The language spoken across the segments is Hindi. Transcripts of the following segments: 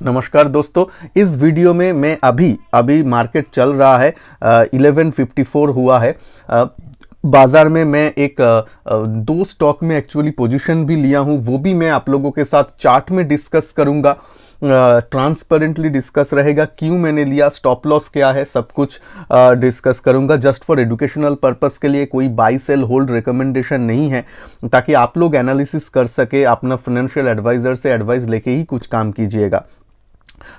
नमस्कार दोस्तों, इस वीडियो में मैं अभी मार्केट चल रहा है 1154 हुआ है। बाजार में मैं एक दो स्टॉक में एक्चुअली पोजीशन भी लिया हूं, वो भी मैं आप लोगों के साथ चार्ट में डिस्कस करूंगा। ट्रांसपेरेंटली डिस्कस रहेगा, क्यों मैंने लिया, स्टॉप लॉस क्या है, सब कुछ डिस्कस करूंगा। जस्ट फॉर एजुकेशनल पर्पस के लिए कोई बाई सेल होल्ड रिकमेंडेशन नहीं है, ताकि आप लोग एनालिसिस कर सके, अपना फाइनेंशियल एडवाइजर से एडवाइस लेके ही कुछ काम कीजिएगा।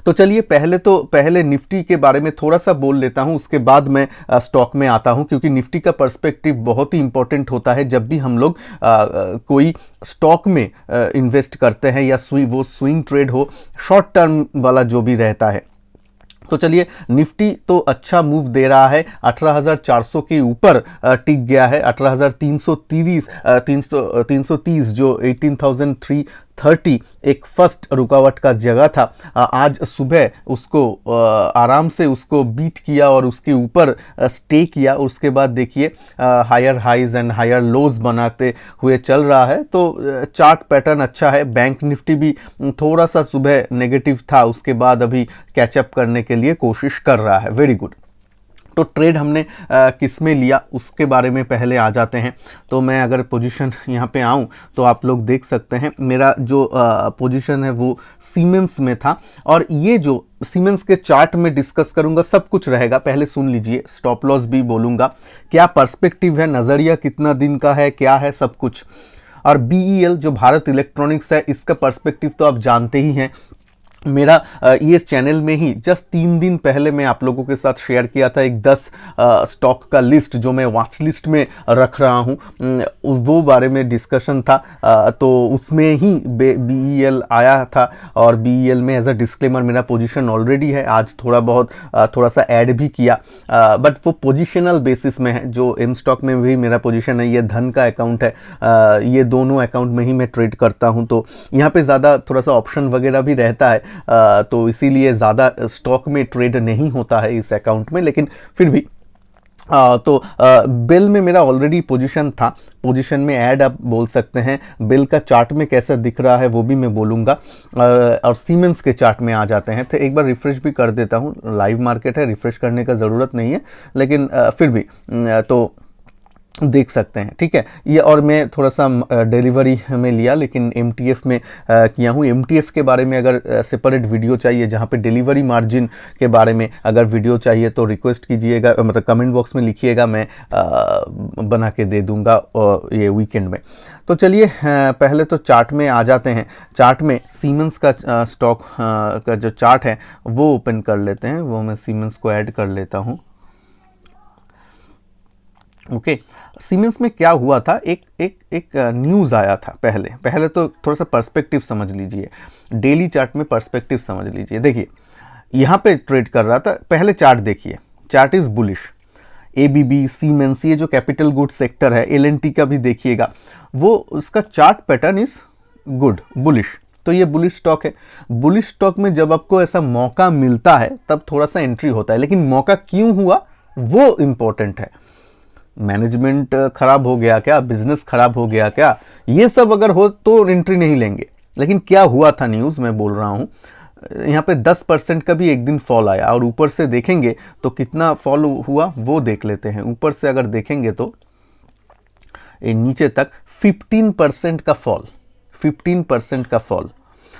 तो चलिए पहले निफ्टी के बारे में थोड़ा सा बोल लेता हूं, उसके बाद मैं स्टॉक में आता हूं, क्योंकि निफ्टी का पर्सपेक्टिव बहुत ही इंपॉर्टेंट होता है जब भी हम लोग कोई स्टॉक में इन्वेस्ट करते हैं, या वो स्विंग ट्रेड हो, शॉर्ट टर्म वाला जो भी रहता है। तो चलिए, निफ्टी तो अच्छा मूव दे रहा है, 18,400 के ऊपर टिक गया है। 18,330 जो 18,330 एक फर्स्ट रुकावट का जगह था, आज सुबह उसको आराम से उसको बीट किया और उसके ऊपर स्टे किया। उसके बाद देखिए higher highs and higher lows बनाते हुए चल रहा है। तो चार्ट पैटर्न अच्छा है। बैंक निफ्टी भी थोड़ा सा सुबह नेगेटिव था, उसके बाद अभी कैचअप करने के लिए कोशिश कर रहा है। Very good. तो ट्रेड हमने किस में लिया उसके बारे में पहले आ जाते हैं। तो मैं अगर पोजीशन यहाँ पे आऊँ तो आप लोग देख सकते हैं, मेरा जो पोजीशन है वो सीमेंस में था, और ये जो सीमेंस के चार्ट में डिस्कस करूंगा, सब कुछ रहेगा। पहले सुन लीजिए, स्टॉप लॉस भी बोलूंगा, क्या पर्सपेक्टिव है, नज़रिया कितना दिन का है, क्या है, सब कुछ। और BEL जो भारत इलेक्ट्रॉनिक्स है, इसका पर्सपेक्टिव तो आप जानते ही हैं। मेरा ये चैनल में ही जस्ट 3 दिन पहले मैं आप लोगों के साथ शेयर किया था एक 10 स्टॉक का लिस्ट जो मैं वॉच लिस्ट में रख रहा हूँ, वो बारे में डिस्कशन था। तो उसमें ही BEL आया था, और BEL में एज अ डिस्क्लेमर मेरा पोजीशन ऑलरेडी है। आज थोड़ा सा ऐड भी किया, बट वो पोजिशनल बेसिस में है। जो एम स्टॉक में भी मेरा पोजीशन है, ये धन का अकाउंट है, ये दोनों अकाउंट में ही मैं ट्रेड करता हूँ। तो यहाँ पे ज़्यादा थोड़ा सा ऑप्शन वगैरह भी रहता है, तो इसीलिए ज़्यादा स्टॉक में ट्रेड नहीं होता है इस अकाउंट में, लेकिन फिर भी तो बिल में मेरा ऑलरेडी पोजीशन था। पोजीशन में ऐड आप बोल सकते हैं। बिल का चार्ट में कैसा दिख रहा है वो भी मैं बोलूँगा, और सीमेंस के चार्ट में आ जाते हैं। तो एक बार रिफ्रेश भी कर देता हूँ, लाइव मार्केट है, रिफ्रेश करने का ज़रूरत नहीं है, लेकिन फिर भी तो देख सकते हैं, ठीक है। ये और मैं थोड़ा सा डिलीवरी में लिया, लेकिन MTF में किया हूँ। MTF के बारे में अगर सेपरेट वीडियो चाहिए, जहाँ पे डिलीवरी मार्जिन के बारे में अगर वीडियो चाहिए तो रिक्वेस्ट कीजिएगा, मतलब कमेंट बॉक्स में लिखिएगा, मैं बना के दे दूँगा ये वीकेंड में। तो चलिए पहले तो चार्ट में आ जाते हैं। चार्ट में सीमेंस का स्टॉक का जो चार्ट है वो ओपन कर लेते हैं। वो मैं सीमेंस को ऐड कर लेता हूँ। ओके, सीमेंस में क्या हुआ था, एक न्यूज़ आया था। पहले तो थोड़ा सा पर्सपेक्टिव समझ लीजिए, डेली चार्ट में पर्सपेक्टिव समझ लीजिए। देखिए यहाँ पे ट्रेड कर रहा था, पहले चार्ट देखिए, chart is bullish. ABB, siemens, ये जो कैपिटल गुड्स सेक्टर है, LNT का भी देखिएगा, वो उसका chart pattern is good, bullish. तो ये बुलिश स्टॉक है। बुलिश स्टॉक में जब आपको ऐसा मौका मिलता है तब थोड़ा सा एंट्री होता है, लेकिन मौका क्यों हुआ वो इंपॉर्टेंट है। मैनेजमेंट खराब हो गया क्या, बिजनेस खराब हो गया क्या, ये सब अगर हो तो एंट्री नहीं लेंगे। लेकिन क्या हुआ था, न्यूज़ में बोल रहा हूँ, यहाँ पे 10% का भी एक दिन फॉल आया, और ऊपर से देखेंगे तो कितना फॉल हुआ वो देख लेते हैं। ऊपर से अगर देखेंगे तो नीचे तक 15% का फॉल, 15% का फॉल।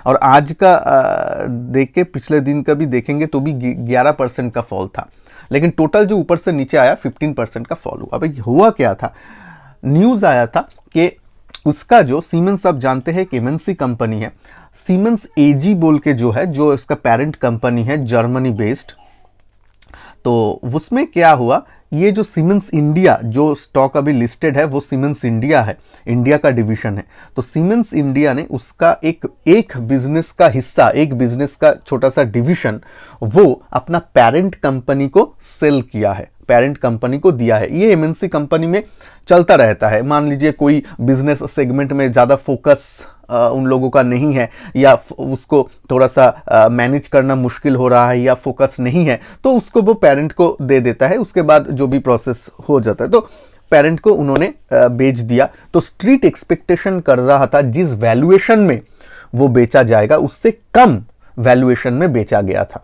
और आज का देख के पिछले दिन का भी देखेंगे तो भी 11% का फॉल था, लेकिन टोटल जो ऊपर से नीचे आया 15% का फॉल हुआ। भाई हुआ क्या था, न्यूज़ आया था कि उसका जो सीमेंस, आप जानते हैं कि MNC कंपनी है, सीमेंस AG बोल के जो है, जो इसका पेरेंट कंपनी है, जर्मनी बेस्ड। तो उसमें क्या हुआ, ये जो सीमेंस इंडिया जो स्टॉक अभी लिस्टेड है, वो सीमेंस इंडिया है, इंडिया का डिवीजन है। तो सीमेंस इंडिया ने उसका एक बिजनेस का हिस्सा, एक बिजनेस का छोटा सा डिवीजन, वो अपना पेरेंट कंपनी को सेल किया है, पेरेंट कंपनी को दिया है। ये MNC कंपनी में चलता रहता है। मान लीजिए कोई बिजनेस सेगमेंट में ज़्यादा फोकस उन लोगों का नहीं है, या उसको थोड़ा सा मैनेज करना मुश्किल हो रहा है, या फोकस नहीं है, तो उसको वो पेरेंट को दे देता है। उसके बाद जो भी प्रोसेस हो जाता है, तो पेरेंट को उन्होंने बेच दिया। तो स्ट्रीट एक्सपेक्टेशन कर रहा था जिस वैल्यूएशन में वो बेचा जाएगा, उससे कम वैल्यूएशन में बेचा गया था।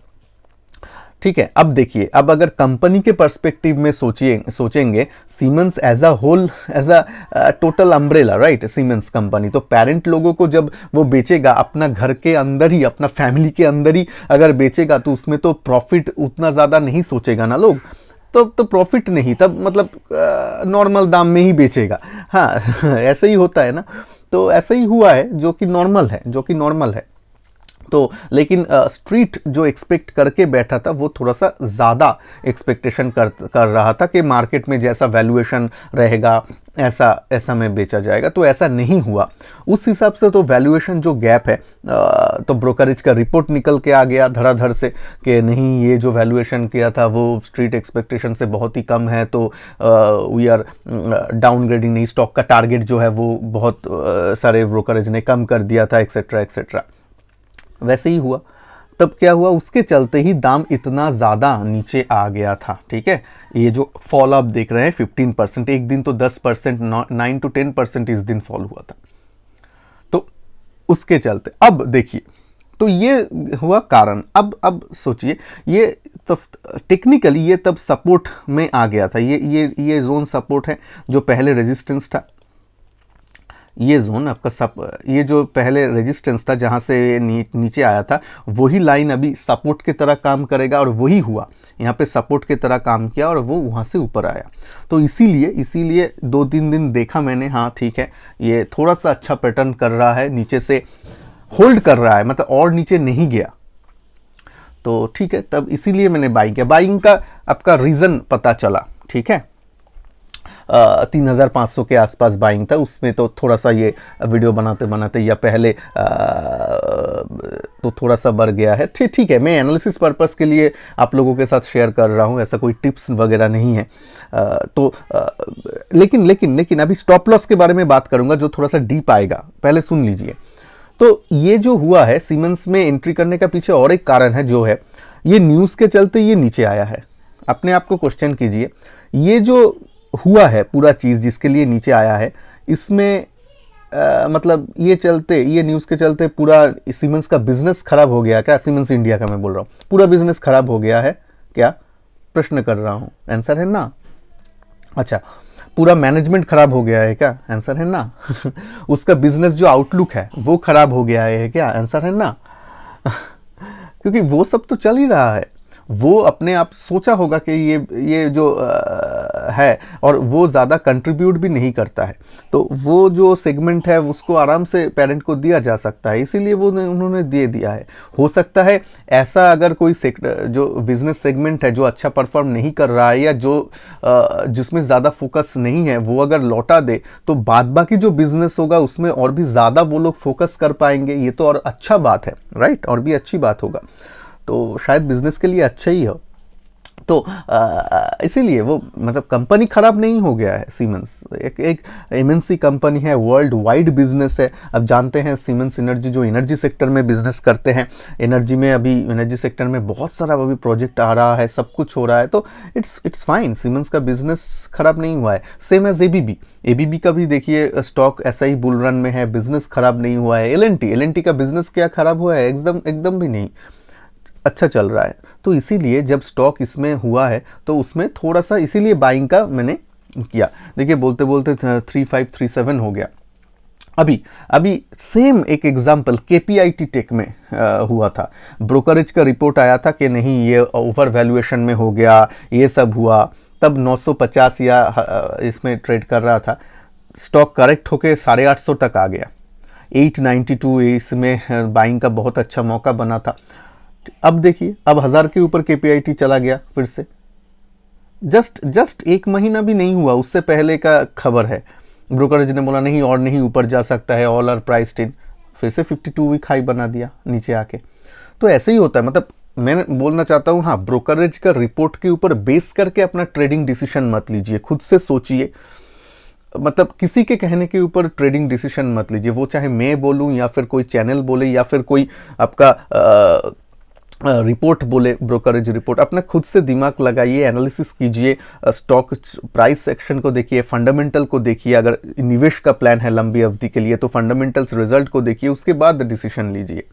ठीक है, अब देखिए, अब अगर कंपनी के पर्सपेक्टिव में सोचेंगे Siemens as a whole, as a total umbrella, right, Siemens company, तो पेरेंट लोगों को जब वो बेचेगा अपना घर के अंदर ही, अपना फैमिली के अंदर ही अगर बेचेगा तो उसमें तो प्रॉफिट उतना ज़्यादा नहीं सोचेगा ना लोग, तो प्रॉफिट नहीं, तब मतलब नॉर्मल दाम में ही बेचेगा। हाँ ऐसे ही होता है ना, तो ऐसा ही हुआ है, जो कि नॉर्मल है। तो लेकिन स्ट्रीट जो एक्सपेक्ट करके बैठा था वो थोड़ा सा ज़्यादा एक्सपेक्टेशन कर रहा था कि मार्केट में जैसा वैल्यूएशन रहेगा ऐसा में बेचा जाएगा, तो ऐसा नहीं हुआ। उस हिसाब से तो वैल्यूएशन जो गैप है, तो ब्रोकरेज का रिपोर्ट निकल के आ गया धड़ाधड़ से कि नहीं, ये जो वैल्यूएशन किया था वो स्ट्रीट एक्सपेक्टेशन से बहुत ही कम है, तो वी आर डाउनग्रेडिंग, नहीं, स्टॉक का टारगेट जो है वो बहुत सारे ब्रोकरेज ने कम कर दिया था, एक्सेट्रा एक्सेट्रा। वैसे ही हुआ। तब क्या हुआ, उसके चलते ही दाम इतना ज़्यादा नीचे आ गया था। ठीक है, ये जो फॉल आप देख रहे हैं 15%, एक दिन तो 10%, 9 to 10% इस दिन फॉल हुआ था। तो उसके चलते अब देखिए, तो ये हुआ कारण। अब सोचिए, ये तब टेक्निकली ये तब सपोर्ट में आ गया था। ये जोन सपोर्ट है, जो पहले रेजिस्टेंस था। ये जोन आपका ये जो पहले रेजिस्टेंस था जहाँ से नीचे आया था, वही लाइन अभी सपोर्ट की तरह काम करेगा, और वही हुआ, यहाँ पे सपोर्ट की तरह काम किया और वो वहाँ से ऊपर आया। तो इसीलिए 2-3 दिन देखा मैंने, हाँ ठीक है, ये थोड़ा सा अच्छा पैटर्न कर रहा है, नीचे से होल्ड कर रहा है, मतलब और नीचे नहीं गया, तो ठीक है, तब इसीलिए मैंने बाइंग किया। बाइंग का आपका रीज़न पता चला। ठीक है, 3500 के आसपास बाइंग था, उसमें तो थोड़ा सा ये वीडियो बनाते या पहले तो थोड़ा सा बढ़ गया है। ठीक है, मैं एनालिसिस पर्पस के लिए आप लोगों के साथ शेयर कर रहा हूँ, ऐसा कोई टिप्स वगैरह नहीं है। लेकिन अभी स्टॉप लॉस के बारे में बात करूँगा, जो थोड़ा सा डीप आएगा, पहले सुन लीजिए। तो ये जो हुआ है सीमेंस में एंट्री करने का पीछे और एक कारण है, जो है ये न्यूज़ के चलते ये नीचे आया है। अपने आप को क्वेश्चन कीजिए, ये जो हुआ है पूरा चीज़ जिसके लिए नीचे आया है, इसमें मतलब ये न्यूज़ के चलते पूरा सीमेंस का बिजनेस खराब हो गया क्या? सीमेंस इंडिया का मैं बोल रहा हूँ, पूरा बिजनेस खराब हो गया है क्या? प्रश्न कर रहा हूँ, आंसर है ना। अच्छा, पूरा मैनेजमेंट खराब हो गया है क्या? आंसर है ना। उसका बिजनेस जो आउटलुक है वो खराब हो गया है क्या? आंसर है ना। क्योंकि वो सब तो चल ही रहा है, वो अपने आप सोचा होगा कि ये जो है, और वो ज़्यादा कंट्रीब्यूट भी नहीं करता है, तो वो जो सेगमेंट है उसको आराम से पेरेंट को दिया जा सकता है, इसीलिए वो उन्होंने दे दिया है। हो सकता है ऐसा अगर कोई जो बिजनेस सेगमेंट है जो अच्छा परफॉर्म नहीं कर रहा है, या जो जिसमें ज़्यादा फोकस नहीं है, वो अगर लौटा दे तो बाद बाकी जो बिजनेस होगा उसमें और भी ज़्यादा वो लोग फोकस कर पाएंगे। ये तो और अच्छा बात है, राइट, और भी अच्छी बात होगा, तो शायद बिजनेस के लिए अच्छा ही हो। तो इसीलिए वो मतलब कंपनी खराब नहीं हो गया है। सीमेंस एक एमएनसी कंपनी है, वर्ल्ड वाइड बिजनेस है। अब जानते हैं सीमेंस एनर्जी जो एनर्जी सेक्टर में बिजनेस करते हैं, एनर्जी में अभी एनर्जी सेक्टर में बहुत सारा अभी प्रोजेक्ट आ रहा है, सब कुछ हो रहा है, तो इट्स फाइन, सीमेंस का बिजनेस खराब नहीं हुआ है। सेम एज एबीबी का भी देखिए स्टॉक ऐसा ही बुल रन में है, बिजनेस खराब नहीं हुआ है। एलएनटी का बिजनेस क्या खराब हुआ है? एकदम भी नहीं, अच्छा चल रहा है। तो इसीलिए जब स्टॉक इसमें हुआ है तो उसमें थोड़ा सा इसीलिए बाइंग का मैंने किया। देखिए बोलते बोलते 3537 हो गया। अभी सेम एक एग्जांपल केपीआईटी टेक में हुआ था। ब्रोकरेज का रिपोर्ट आया था कि नहीं ये ओवर वैल्यूएशन में हो गया, ये सब हुआ, तब 950 या इसमें ट्रेड कर रहा था। स्टॉक करेक्ट होके 850 तक आ गया, 892 इसमें बाइंग का बहुत अच्छा मौका बना था। अब देखिए अब 1000 के ऊपर केपीआईटी चला गया फिर से, जस्ट एक महीना भी नहीं हुआ, उससे पहले का खबर है। ब्रोकरेज ने बोला नहीं और नहीं ऊपर जा सकता है, ऑल आर प्राइस्ड इन, फिर से 52 वीक हाई बना दिया नीचे आके। तो ऐसे ही होता है, मतलब मैं बोलना चाहता हूँ, हाँ, ब्रोकरेज का रिपोर्ट के ऊपर बेस करके अपना ट्रेडिंग डिसीजन मत लीजिए, खुद से सोचिए, मतलब किसी के कहने के ऊपर ट्रेडिंग डिसीजन मत लीजिए, वो चाहे मैं बोलूँ या फिर कोई चैनल बोले या फिर कोई आपका रिपोर्ट बोले, ब्रोकरेज रिपोर्ट। अपना खुद से दिमाग लगाइए, एनालिसिस कीजिए, स्टॉक प्राइस सेक्शन को देखिए, फंडामेंटल को देखिए, अगर निवेश का प्लान है लंबी अवधि के लिए तो फंडामेंटल्स रिजल्ट को देखिए, उसके बाद डिसीजन लीजिए।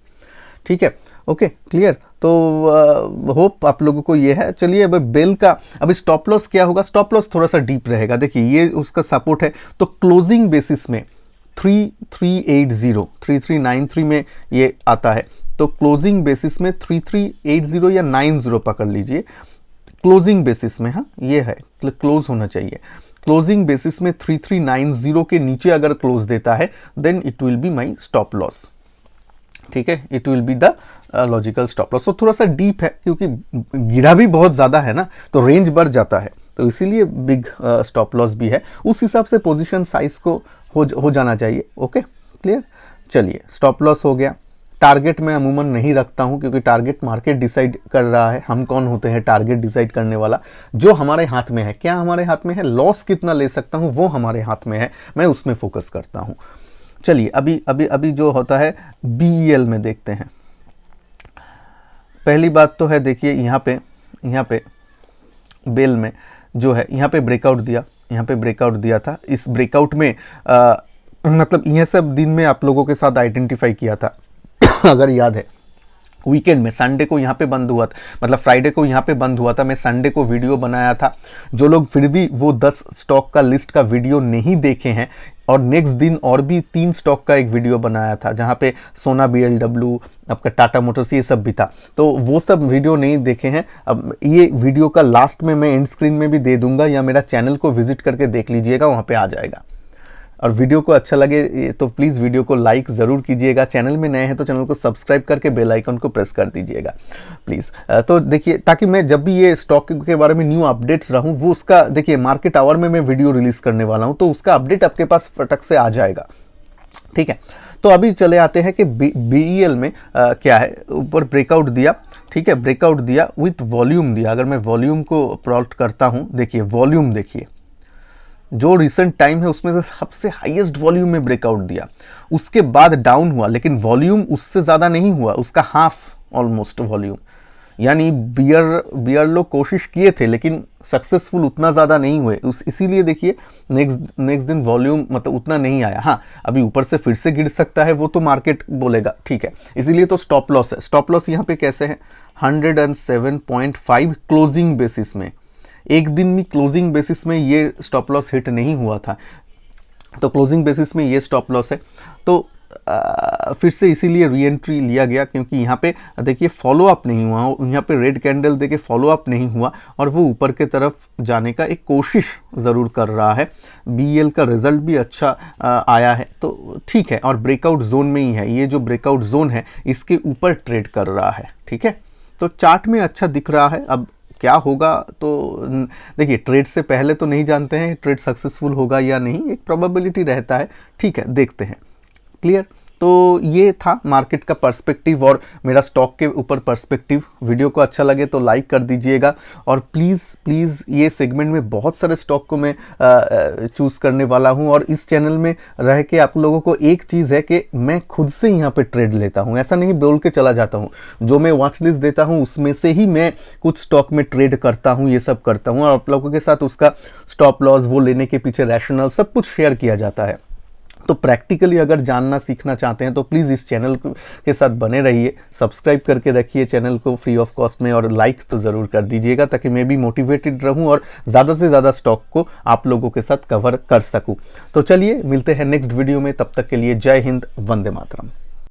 ठीक है, ओके क्लियर। तो होप आप लोगों को ये है। चलिए अब बेल का, अब स्टॉप लॉस क्या होगा, स्टॉप लॉस थोड़ा सा डीप रहेगा। देखिए ये उसका सपोर्ट है, तो क्लोजिंग बेसिस में 3380 3393 में ये आता है, तो क्लोजिंग बेसिस में 3380 या 90 पकड़ लीजिए, क्लोजिंग बेसिस में, हाँ ये है क्लोज होना चाहिए। क्लोजिंग बेसिस में 3390 के नीचे अगर क्लोज देता है then it will be my stop loss, ठीक है, it will be the logical stop loss. तो थोड़ा सा डीप है क्योंकि गिरा भी बहुत ज़्यादा है ना, तो रेंज बढ़ जाता है, तो इसीलिए बिग स्टॉप लॉस भी है। उस हिसाब से पोजीशन साइज को हो जाना चाहिए। Okay clear. चलिए स्टॉप लॉस हो गया। टारगेट मैं अमूमन नहीं रखता हूं क्योंकि टारगेट मार्केट डिसाइड कर रहा है। हम कौन होते हैं टारगेट डिसाइड करने वाला? जो हमारे हाथ में है। क्या हमारे हाथ में है? लॉस कितना ले सकता हूं वो हमारे हाथ में है, मैं उसमें फोकस करता हूं। चलिए अभी अभी अभी जो होता है BEL में देखते हैं। पहली बात तो है, देखिए यहाँ पे बेल में जो है, यहाँ पे ब्रेकआउट दिया, यहाँ पे ब्रेकआउट दिया था। इस ब्रेकआउट में मतलब ये सब दिन में आप लोगों के साथ आइडेंटिफाई किया था अगर याद है। वीकेंड में संडे को यहाँ पे बंद हुआ था, मतलब फ्राइडे को यहाँ पे बंद हुआ था। मैं संडे को वीडियो बनाया था। जो लोग फिर भी वो 10 स्टॉक का लिस्ट का वीडियो नहीं देखे हैं, और नेक्स्ट दिन और भी 3 स्टॉक का एक वीडियो बनाया था जहाँ पे सोना BLW, आपका टाटा मोटर्स, ये सब भी था। तो वो सब वीडियो नहीं देखे हैं, अब ये वीडियो का लास्ट में मैं एंड स्क्रीन में भी दे दूंगा, या मेरा चैनल को विजिट करके देख लीजिएगा, वहाँ पे आ जाएगा। और वीडियो को अच्छा लगे तो प्लीज़ वीडियो को लाइक ज़रूर कीजिएगा। चैनल में नए हैं तो चैनल को सब्सक्राइब करके बेल आइकन को प्रेस कर दीजिएगा प्लीज़। तो देखिए, ताकि मैं जब भी ये स्टॉक के बारे में न्यू अपडेट्स रहूं, वो उसका देखिए मार्केट आवर में मैं वीडियो रिलीज़ करने वाला हूं, तो उसका अपडेट आपके पास फटक से आ जाएगा, ठीक है। तो अभी चले आते हैं कि BEL में क्या है। ऊपर ब्रेकआउट दिया, ठीक है, ब्रेकआउट दिया विथ वॉल्यूम दिया। अगर मैं वॉल्यूम को प्लॉट करता हूँ, देखिए वॉल्यूम देखिए, जो रिसेंट टाइम है उसमें से सबसे हाईएस्ट वॉल्यूम में ब्रेकआउट दिया। उसके बाद डाउन हुआ, लेकिन वॉल्यूम उससे ज़्यादा नहीं हुआ, उसका हाफ ऑलमोस्ट वॉल्यूम। यानी बियर लोग कोशिश किए थे लेकिन सक्सेसफुल उतना ज़्यादा नहीं हुए। इसीलिए देखिए नेक्स्ट दिन वॉल्यूम मतलब उतना नहीं आया। हाँ, अभी ऊपर से फिर से गिर सकता है, वो तो मार्केट बोलेगा, ठीक है। इसीलिए तो स्टॉप लॉस है। स्टॉप लॉस यहाँ पे कैसे है? 107.5 क्लोजिंग बेसिस में। एक दिन में क्लोजिंग बेसिस में ये स्टॉप लॉस हिट नहीं हुआ था, तो क्लोजिंग बेसिस में ये स्टॉप लॉस है। तो फिर से इसीलिए री एंट्री लिया गया, क्योंकि यहाँ पे देखिए फॉलो अप नहीं हुआ, यहाँ पे रेड कैंडल देके फॉलो अप नहीं हुआ, और वो ऊपर के तरफ जाने का एक कोशिश ज़रूर कर रहा है। BEL का रिजल्ट भी अच्छा आया है, तो ठीक है, और ब्रेकआउट जोन में ही है। ये जो ब्रेकआउट जोन है इसके ऊपर ट्रेड कर रहा है, ठीक है। तो चार्ट में अच्छा दिख रहा है। अब क्या होगा तो देखिए, ट्रेड से पहले तो नहीं जानते हैं ट्रेड सक्सेसफुल होगा या नहीं, एक प्रोबेबिलिटी रहता है, ठीक है, देखते हैं। क्लियर। तो ये था मार्केट का पर्सपेक्टिव और मेरा स्टॉक के ऊपर पर्सपेक्टिव। वीडियो को अच्छा लगे तो लाइक कर दीजिएगा, और प्लीज़ ये सेगमेंट में बहुत सारे स्टॉक को मैं चूज़ करने वाला हूं, और इस चैनल में रह के आप लोगों को एक चीज़ है कि मैं खुद से यहाँ पे ट्रेड लेता हूं, ऐसा नहीं बोल के चला जाता हूं। जो मैं वॉच लिस्ट देता हूं उसमें से ही मैं कुछ स्टॉक में ट्रेड करता हूँ, ये सब करता हूँ, और आप लोगों के साथ उसका स्टॉप लॉस, वो लेने के पीछे रैशनल सब कुछ शेयर किया जाता है। तो प्रैक्टिकली अगर जानना सीखना चाहते हैं तो प्लीज़ इस चैनल के साथ बने रहिए, सब्सक्राइब करके रखिए चैनल को फ्री ऑफ कॉस्ट में, और लाइक तो ज़रूर कर दीजिएगा ताकि मैं भी मोटिवेटेड रहूं और ज़्यादा से ज़्यादा स्टॉक को आप लोगों के साथ कवर कर सकूं। तो चलिए मिलते हैं नेक्स्ट वीडियो में, तब तक के लिए जय हिंद, वंदे मातरम।